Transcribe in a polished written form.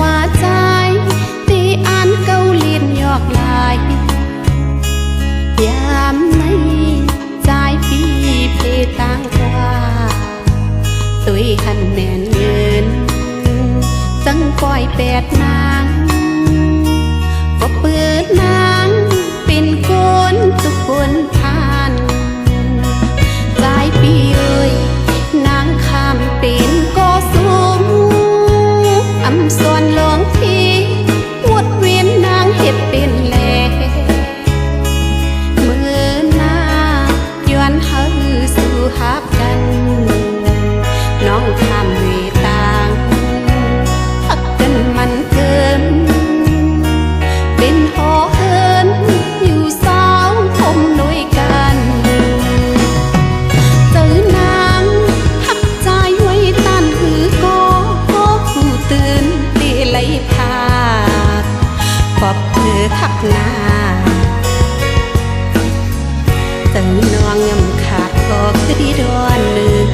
ว่าใจตีอ่านเกาเลียนยอกลายยามในใจปีเพต่างกว่าตุยหันแน่นเงินจังปล่อยแปดนางก็เปิดนางเป็นคนทุกคนผ่านใจปีเอ้ยนางคำเป็นก็สูงอำส่วนลงที่หมดเวียนนางเห็ดเป็นแหล่มือหน้าย้อนเฮาสู่หักกันน้องคำเวตางหักกันมันเกินเป็นหอเฮินอยู่สาวคมด้วยกันเจอนางหักใจไว้ตันหือก็ผู้ตื่นเตะไหลพาขอบเธอทักหน้าเจอน้องยำขาดก็คือดีดอนหนึ่ง